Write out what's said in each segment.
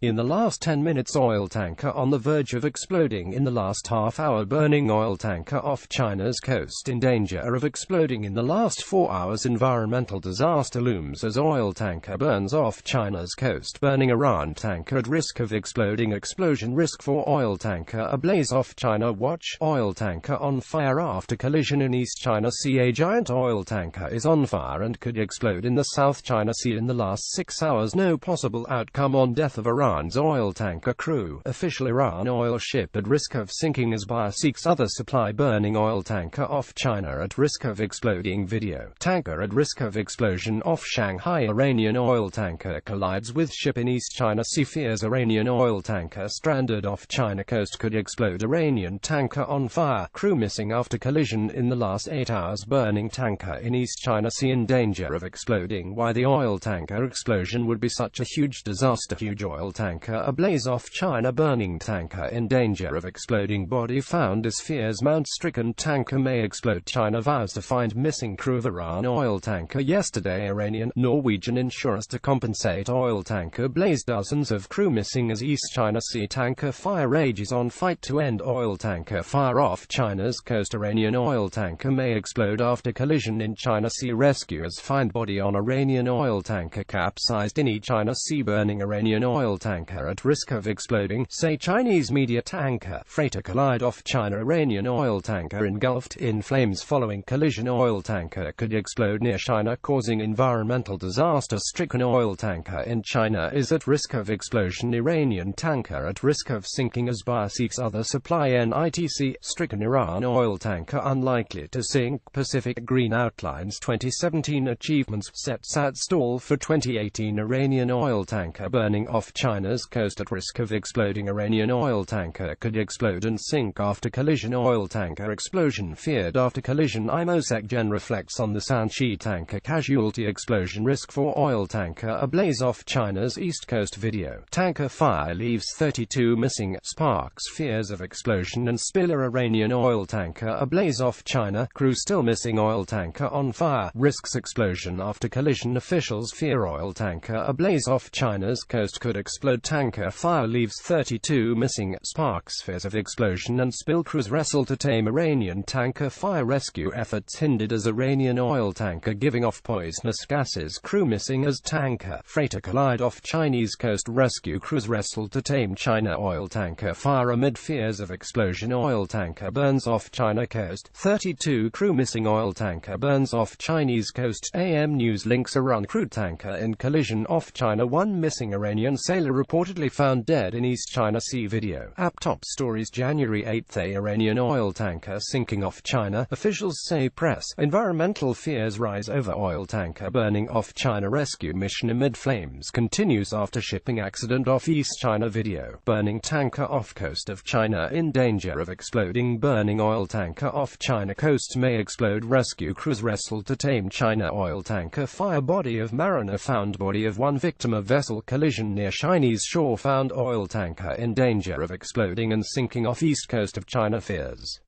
In the last 10 minutes, oil tanker on the verge of exploding. In the last half hour, burning oil tanker off China's coast in danger of exploding. In the last 4 hours, environmental disaster looms as oil tanker burns off China's coast. Burning Iran tanker at risk of exploding. Explosion risk for oil tanker ablaze off China. Watch oil tanker on fire after collision in East China Sea. A giant oil tanker is on fire and could explode in the South China Sea in the last 6 hours. No possible outcome on death of Iran's oil tanker crew. Official Iran oil ship at risk of sinking as buyer seeks other supply. Burning oil tanker off China at risk of exploding. Video. Tanker at risk of explosion off Shanghai. Iranian oil tanker collides with ship in East China Sea. Fears Iranian oil tanker stranded off China coast could explode. Iranian tanker on fire. Crew missing after collision in the last 8 hours. Burning tanker in East China Sea in danger of exploding. Why the oil tanker explosion would be such a huge disaster. Huge oil tanker ablaze off China. Burning tanker in danger of exploding. Body found as fears mount. Stricken tanker may explode. China vows to find missing crew of Iran oil tanker. Yesterday, Iranian, Norwegian insurance to compensate oil tanker blaze. Dozens of crew missing as East China Sea tanker fire rages on. Fight to end oil tanker fire off China's coast. Iranian oil tanker may explode after collision in China Sea. Rescuers find body on Iranian oil tanker capsized in East China Sea. Burning Iranian oil tanker at risk of exploding, say Chinese media. Tanker freighter collide off China. Iranian oil tanker engulfed in flames following collision. Oil tanker could explode near China, causing environmental disaster. Stricken oil tanker in China is at risk of explosion. Iranian tanker at risk of sinking as buyer seeks other supply. NITC. Stricken Iran oil tanker unlikely to sink. Pacific Green outlines 2017 achievements, sets at stall for 2018. Iranian oil tanker burning off China's coast at risk of exploding. Iranian oil tanker could explode and sink after collision. Oil tanker explosion feared after collision. IMOSECGen reflects on the Shanghai tanker casualty. Explosion risk for oil tanker ablaze off China's east coast. Video. Tanker fire leaves 32 missing. Sparks fears of explosion and spill. Iranian oil tanker ablaze off China. Crew still missing. Oil tanker on fire. Risks explosion after collision. Officials fear oil tanker ablaze off China's coast could explode. Tanker fire leaves 32 missing. Sparks fears of explosion and spill. Crews wrestle to tame Iranian tanker fire. Rescue efforts hindered as Iranian oil tanker giving off poisonous gases. Crew missing as tanker freighter collide off Chinese coast. Rescue crews wrestle to tame China oil tanker fire amid fears of explosion. Oil tanker burns off China coast. 32 crew missing. Oil tanker burns off Chinese coast. AM News links Iran crude tanker in collision off China. One missing Iranian sailor reportedly found dead in East China Sea. Video. App top stories. January 8th. A Iranian oil tanker sinking off China. Officials say. Press. Environmental fears rise over oil tanker burning off China. Rescue mission amid flames continues after shipping accident off East China. Video. Burning tanker off coast of China in danger of exploding. Burning oil tanker off China coast may explode. Rescue crews wrestle to tame China oil tanker fire. Body of mariner found. Body of one victim of vessel collision near Chinese shore found. Oil tanker in danger of exploding and sinking off east coast of China. Fears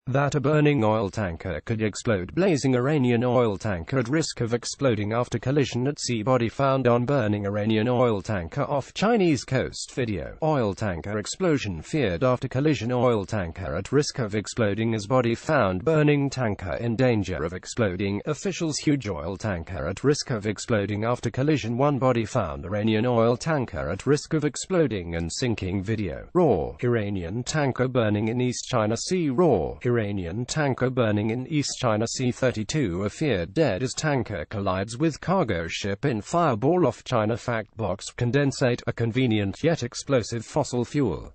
that a burning oil tanker could explode. Blazing Iranian oil tanker at risk of exploding after collision at sea. Body found on burning Iranian oil tanker off Chinese coast. Video. Oil tanker explosion feared after collision. Oil tanker at risk of exploding as body found. Burning tanker in danger of exploding. Officials. Huge oil tanker at risk of exploding after collision. One body found. Iranian oil tanker at risk of exploding and sinking. Video. Raw. Iranian tanker burning in East China Sea. Raw. Iranian tanker burning in East China Sea. 32 are feared dead as tanker collides with cargo ship in fireball off China. Fact box. Condensate, a convenient yet explosive fossil fuel.